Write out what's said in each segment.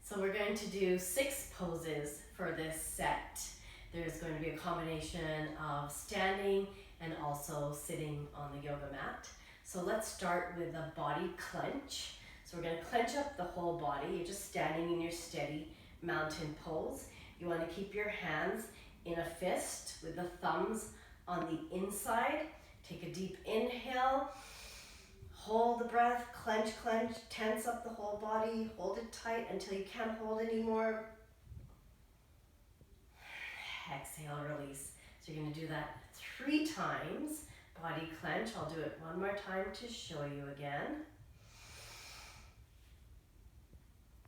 So we're going to do 6 poses for this set. There's going to be a combination of standing and also sitting on the yoga mat. So let's start with a body clench. So we're going to clench up the whole body. You're just standing in your steady mountain pose. You want to keep your hands in a fist with the thumbs on the inside. Take a deep inhale. Hold the breath, clench, clench, tense up the whole body, hold it tight until you can't hold anymore. Exhale, release. So you're going to do that 3 times. Body clench. I'll do it one more time to show you again.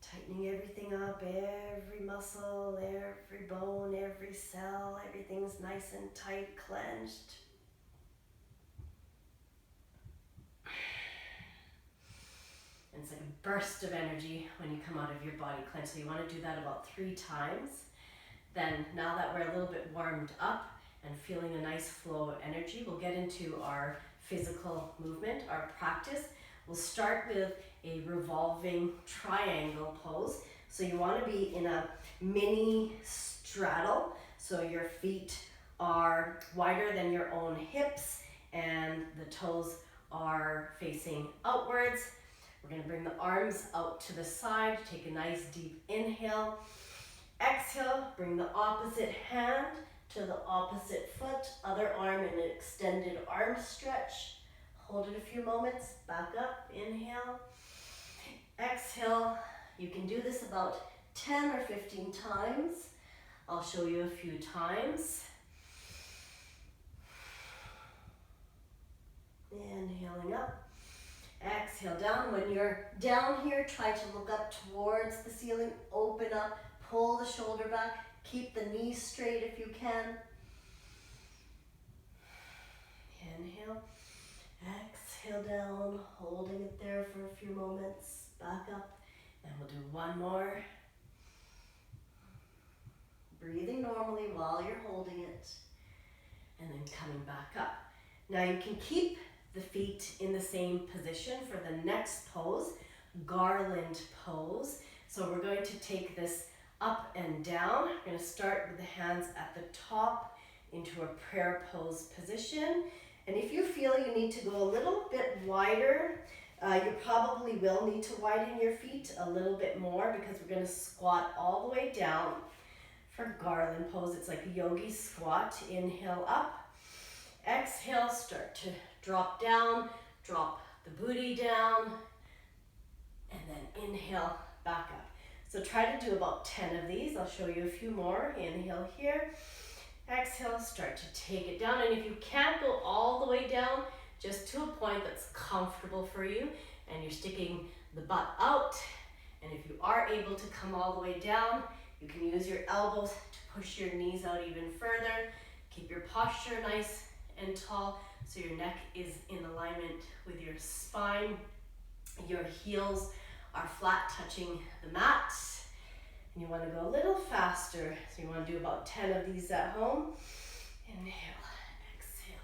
Tightening everything up, every muscle, every bone, every cell, everything's nice and tight, clenched. And it's like a burst of energy when you come out of your body clench. So you want to do that about 3 times. Then now that we're a little bit warmed up and feeling a nice flow of energy, we'll get into our physical movement, our practice. We'll start with a revolving triangle pose. So you want to be in a mini straddle. So your feet are wider than your own hips and the toes are facing outwards. We're going to bring the arms out to the side. Take a nice deep inhale. Exhale, bring the opposite hand to the opposite foot. Other arm in an extended arm stretch. Hold it a few moments. Back up. Inhale. Exhale. You can do this about 10 or 15 times. I'll show you a few times. Inhaling up. Exhale down. When you're down here, try to look up towards the ceiling. Open up. Pull the shoulder back. Keep the knees straight if you can. Inhale. Exhale down. Holding it there for a few moments. Back up. And we'll do one more. Breathing normally while you're holding it. And then coming back up. Now you can keep the feet in the same position for the next pose, Garland pose. So we're going to take this up and down. We're going to start with the hands at the top into a prayer pose position. And if you feel you need to go a little bit wider, you probably will need to widen your feet a little bit more because we're going to squat all the way down for Garland pose. It's like a yogi squat. Inhale up. Exhale, start to drop down, drop the booty down, and then inhale, back up. So try to do about 10 of these. I'll show you a few more. Inhale here, exhale, start to take it down. And if you can't go all the way down, just to a point that's comfortable for you, and you're sticking the butt out, and if you are able to come all the way down, you can use your elbows to push your knees out even further. Keep your posture nice and tall, so your neck is in alignment with your spine. Your heels are flat touching the mat. And you want to go a little faster. So you want to do about 10 of these at home. Inhale, exhale.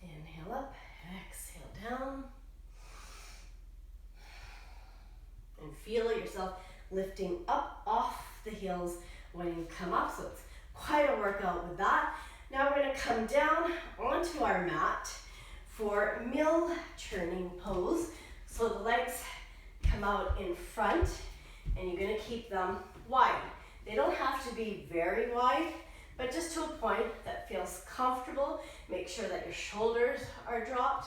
Inhale up, exhale down. And feel yourself lifting up off the heels when you come up. So it's quite a workout with that. Now we're going to come down onto our mat for mill churning pose. So the legs come out in front and you're going to keep them wide. They don't have to be very wide, but just to a point that feels comfortable. Make sure that your shoulders are dropped,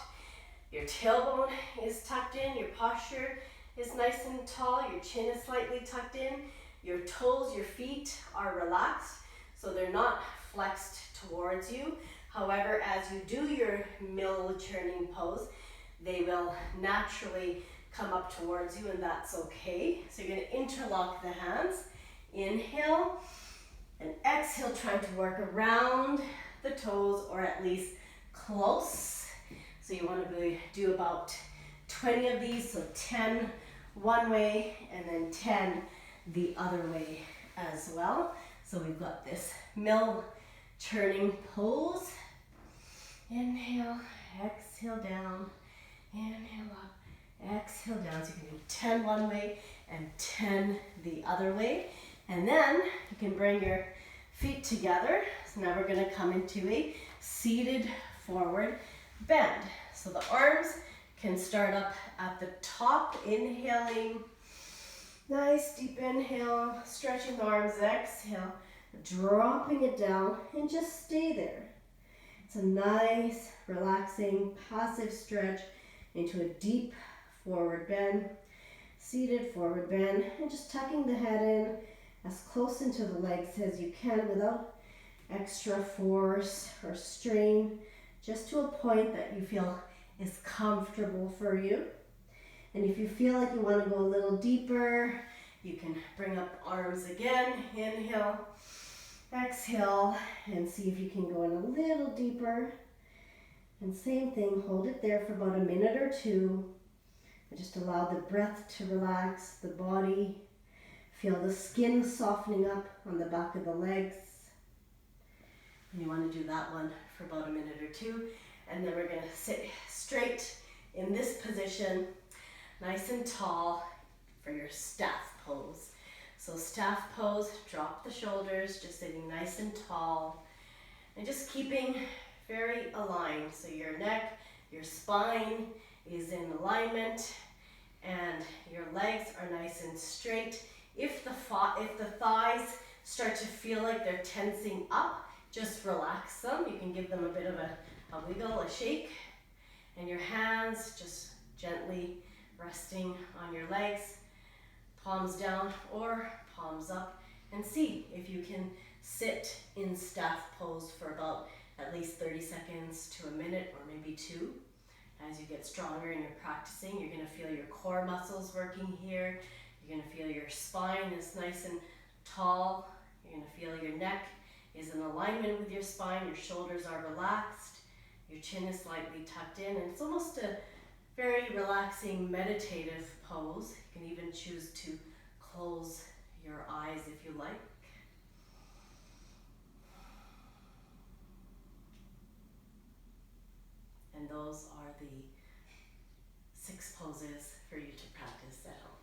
your tailbone is tucked in, your posture is nice and tall, your chin is slightly tucked in, your toes, your feet are relaxed, so they're not flexed towards you. However, as you do your mill churning pose, they will naturally come up towards you, and that's okay. So you're going to interlock the hands. Inhale and exhale, trying to work around the toes or at least close. So you want to do about 20 of these, so 10 one way and then 10 the other way as well. So we've got this mill churning pose. Inhale, exhale down, inhale up, Exhale down. So you can do 10 one way and 10 the other way. And then you can bring your feet together. So now we're going to come into a seated forward bend. So the arms can start up at the top, inhaling. Nice deep inhale, stretching the arms, exhale, dropping it down, and just stay there. It's a nice, relaxing, passive stretch into a deep forward bend, seated forward bend, and just tucking the head in as close into the legs as you can without extra force or strain, just to a point that you feel is comfortable for you. And if you feel like you want to go a little deeper, you can bring up arms again, inhale, exhale, and see if you can go in a little deeper. And same thing, hold it there for about a minute or two. And just allow the breath to relax, the body. Feel the skin softening up on the back of the legs. And you want to do that one for about a minute or two. And then we're going to sit straight in this position, nice and tall for your staff pose. So staff pose, drop the shoulders, just sitting nice and tall. And just keeping very aligned. So your neck, your spine is in alignment, and your legs are nice and straight. If the thighs start to feel like they're tensing up, just relax them. You can give them a bit of a wiggle, a shake. And your hands just gently resting on your legs, palms down or palms up. And see if you can sit in staff pose for about at least 30 seconds to a minute, or maybe 2. As you get stronger and you're practicing, you're going to feel your core muscles working here. You're going to feel your spine is nice and tall. You're going to feel your neck is in alignment with your spine. Your shoulders are relaxed. Your chin is slightly tucked in. And it's almost a very relaxing, meditative pose. You can even choose to close your eyes if you like. And those are the 6 poses for you to practice at home.